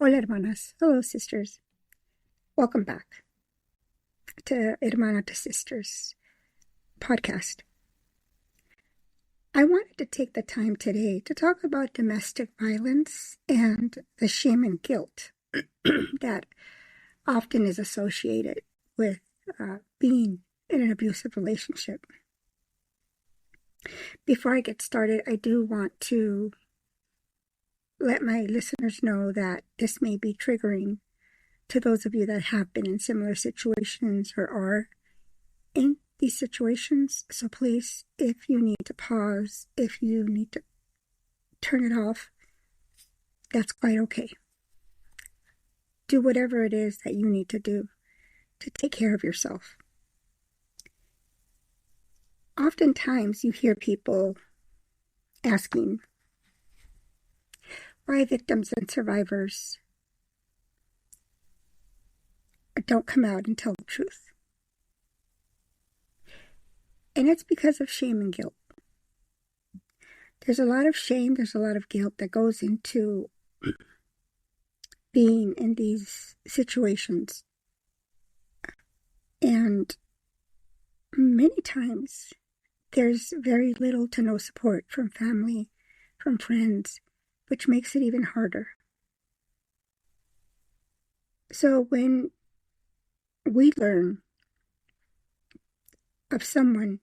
Hola, hermanas. Hello, sisters. Welcome back to Hermana to Sisters podcast. I wanted to take the time today to talk about domestic violence and the shame and guilt that often is associated with being in an abusive relationship. Before I get started, I do want to let my listeners know that this may be triggering to those of you that have been in similar situations or are in these situations. So please, if you need to pause, if you need to turn it off, that's quite okay. Do whatever it is that you need to do to take care of yourself. Oftentimes you hear people asking why victims and survivors don't come out and tell the truth. And it's because of shame and guilt. There's a lot of shame, there's a lot of guilt that goes into being in these situations. And many times there's very little to no support from family, from friends, which makes it even harder. So when we learn of someone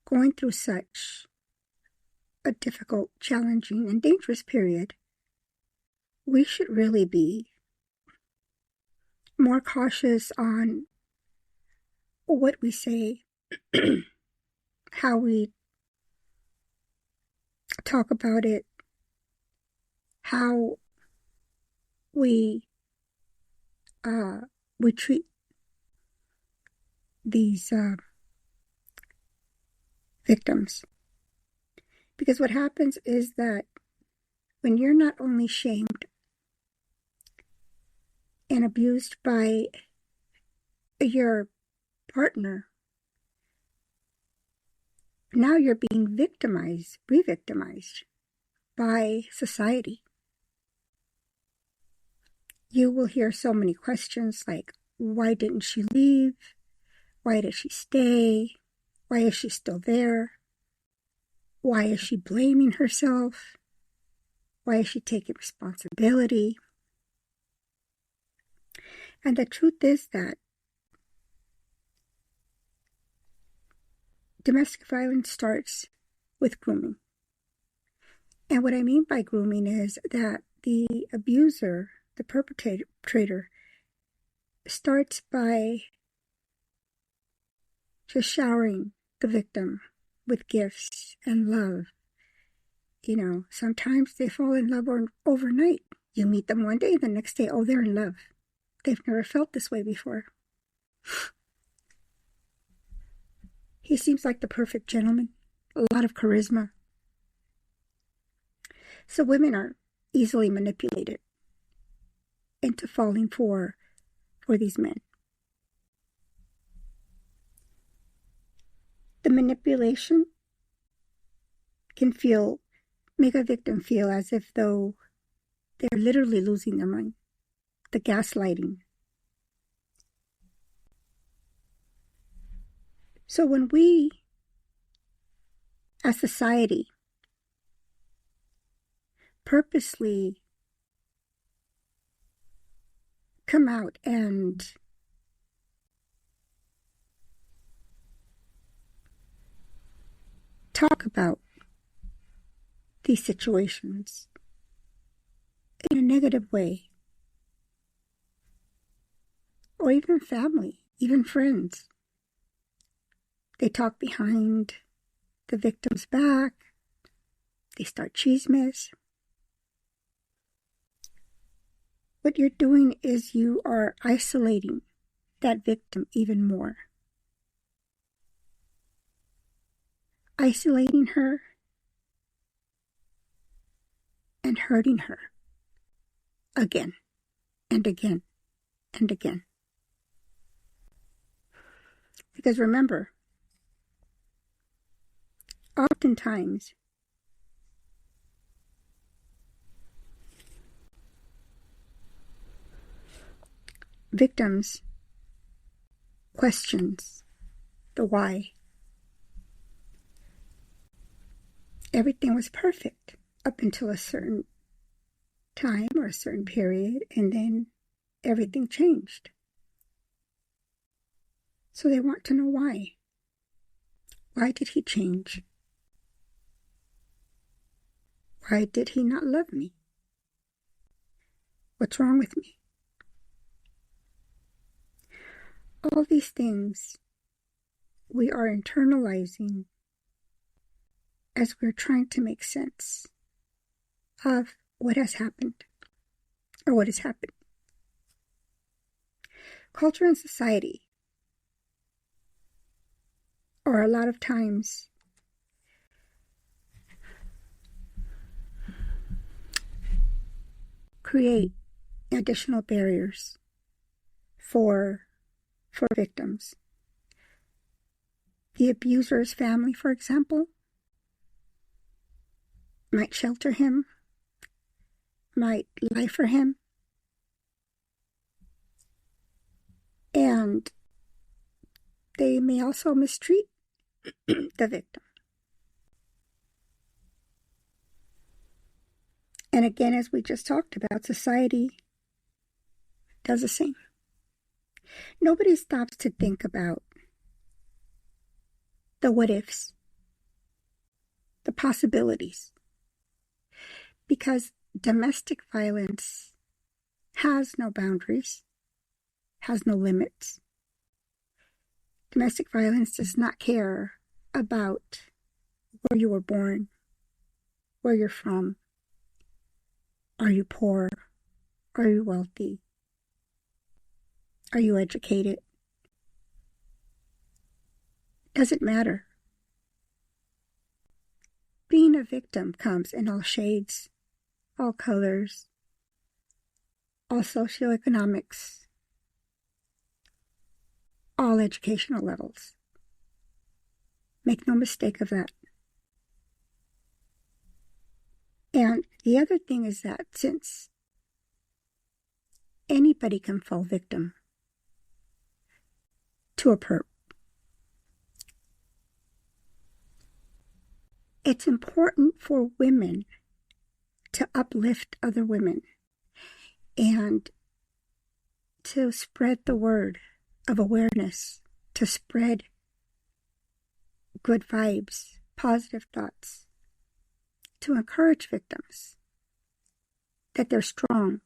going through such a difficult, challenging, and dangerous period, we should really be more cautious on what we say, how we talk about it, how we treat these victims. Because what happens is that when you're not only shamed and abused by your partner, now you're being victimized, re-victimized by society. You will hear so many questions like, why didn't she leave? Why did she stay? Why is she still there? Why is she blaming herself? Why is she taking responsibility? And the truth is that domestic violence starts with grooming. And what I mean by grooming is that the abuser, the perpetrator, starts by just showering the victim with gifts and love. You know, sometimes they fall in love overnight. You meet them one day, the next day, oh, they're in love. They've never felt this way before. He seems like the perfect gentleman, a lot of charisma. So women are easily manipulated into falling for these men. The manipulation can make a victim feel as if though they're literally losing their mind. The gaslighting. So when we, as society, purposely come out and talk about these situations in a negative way, or even family, even friends, they talk behind the victim's back, they start chismes. What you're doing is you are isolating that victim even more. Isolating her and hurting her again and again and again. Because remember, oftentimes victims questions the why. Everything was perfect up until a certain time or a certain period, and then everything changed. So they want to know why. Why did he change? Why did he not love me? What's wrong with me? All these things we are internalizing as we're trying to make sense of what has happened or what has happened. Culture and society are a lot of times create additional barriers for victims. The abuser's family, for example, might shelter him, might lie for him, and they may also mistreat the victim. And again, as we just talked about, society does the same. Nobody stops to think about the what ifs, the possibilities, because domestic violence has no boundaries, has no limits. Domestic violence does not care about where you were born, where you're from. Are you poor? Are you wealthy? Are you educated? Doesn't matter. Being a victim comes in all shades, all colors, all socioeconomics, all educational levels. Make no mistake of that. And the other thing is that since anybody can fall victim to a perp, it's important for women to uplift other women and to spread the word of awareness, to spread good vibes, positive thoughts, to encourage victims that they're strong,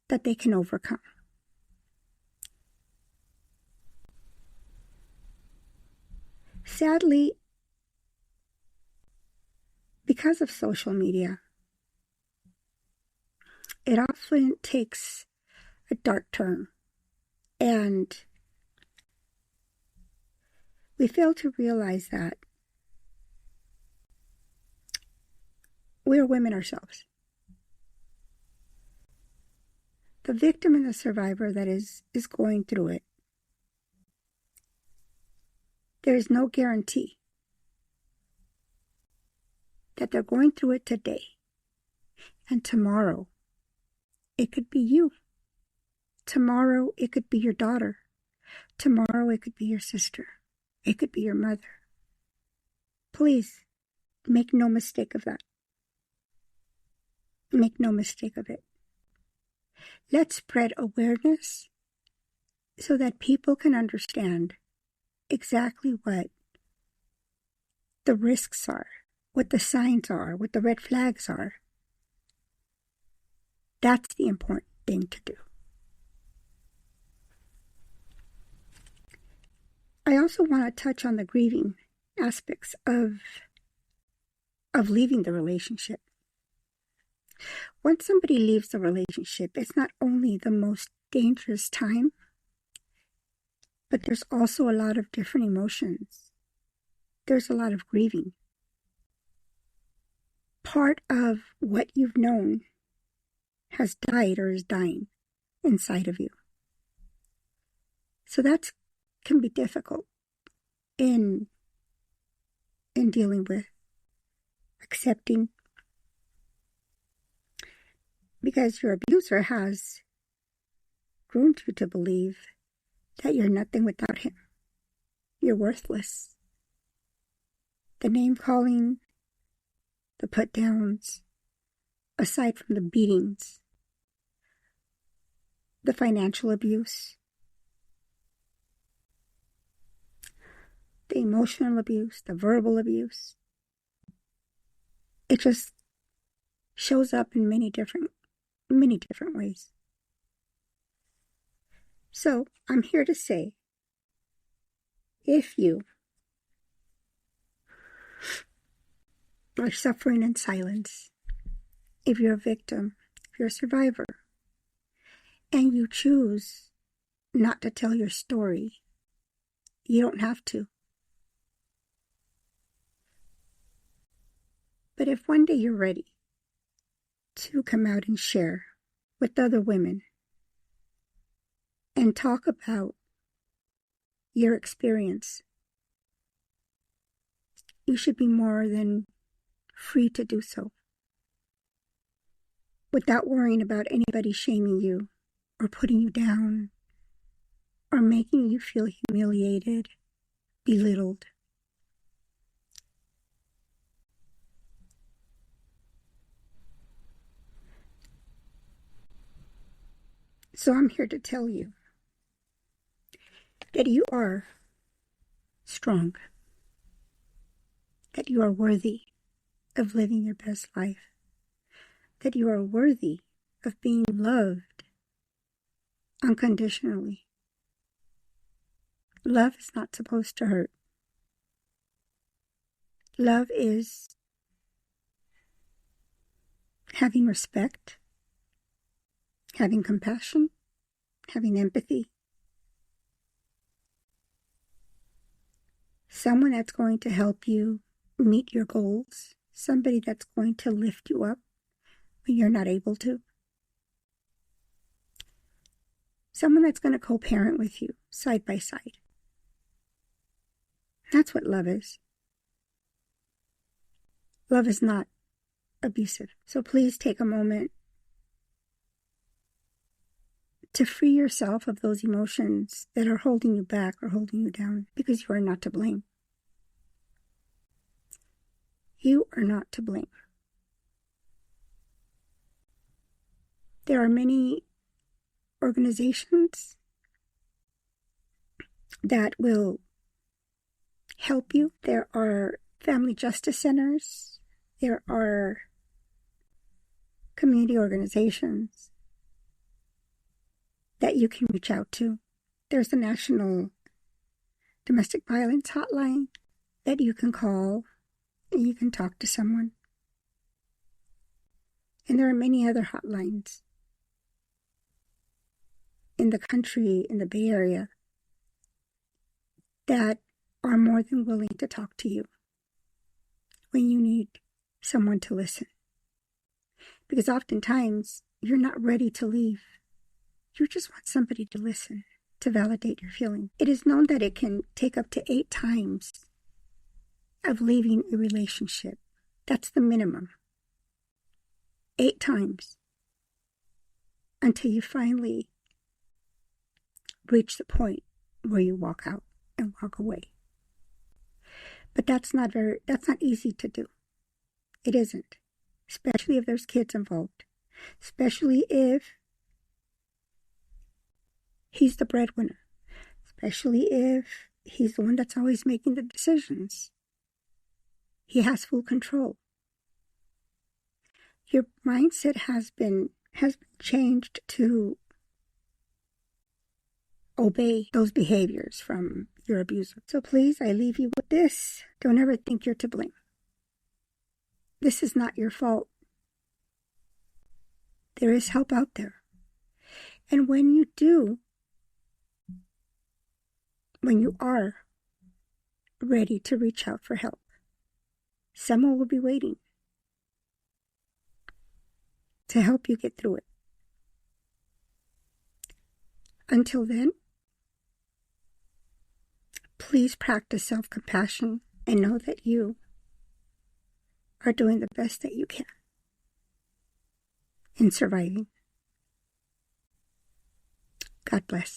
that they can overcome. Sadly, because of social media, it often takes a dark turn, and we fail to realize that we're women ourselves. The victim and the survivor that is going through it, there is no guarantee that they're going through it today, and tomorrow it could be you. Tomorrow it could be your daughter. Tomorrow it could be your sister. It could be your mother. Please, make no mistake of that. Make no mistake of it. Let's spread awareness so that people can understand exactly what the risks are, what the signs are, what the red flags are. That's the important thing to do. I also want to touch on the grieving aspects of leaving the relationship. Once somebody leaves the relationship, it's not only the most dangerous time, but there's also a lot of different emotions. There's a lot of grieving. Part of what you've known has died or is dying inside of you. So that can be difficult in dealing with, accepting, because your abuser has groomed you to believe that you're nothing without him. You're worthless. The name-calling, the put-downs, aside from the beatings, the financial abuse, the emotional abuse, the verbal abuse, it just shows up in many different ways. So I'm here to say, if you are suffering in silence, if you're a victim, if you're a survivor, and you choose not to tell your story, you don't have to. But if one day you're ready to come out and share with other women and talk about your experience, you should be more than free to do so, without worrying about anybody shaming you or putting you down or making you feel humiliated, belittled. So I'm here to tell you that you are strong, that you are worthy of living your best life, that you are worthy of being loved unconditionally. Love is not supposed to hurt. Love is having respect, having compassion, having empathy. Someone that's going to help you meet your goals. Somebody that's going to lift you up when you're not able to. Someone that's going to co-parent with you, side by side. That's what love is. Love is not abusive. So please take a moment to free yourself of those emotions that are holding you back or holding you down, because you are not to blame. You are not to blame. There are many organizations that will help you. There are family justice centers. There are community organizations that you can reach out to. There's the National Domestic Violence Hotline that you can call and you can talk to someone. And there are many other hotlines in the country, in the Bay Area, that are more than willing to talk to you when you need someone to listen. Because oftentimes, you're not ready to leave. You just want somebody to listen, to validate your feeling. It is known that it can take up to 8 times of leaving a relationship. That's the minimum. 8 times until you finally reach the point where you walk out and walk away. But that's not easy to do. It isn't. Especially if there's kids involved. Especially if he's the breadwinner. Especially if he's the one that's always making the decisions. He has full control. Your mindset has been changed to obey those behaviors from your abuser. So please, I leave you with this. Don't ever think you're to blame. This is not your fault. There is help out there. And when you are ready to reach out for help, someone will be waiting to help you get through it. Until then, please practice self-compassion and know that you are doing the best that you can in surviving. God bless.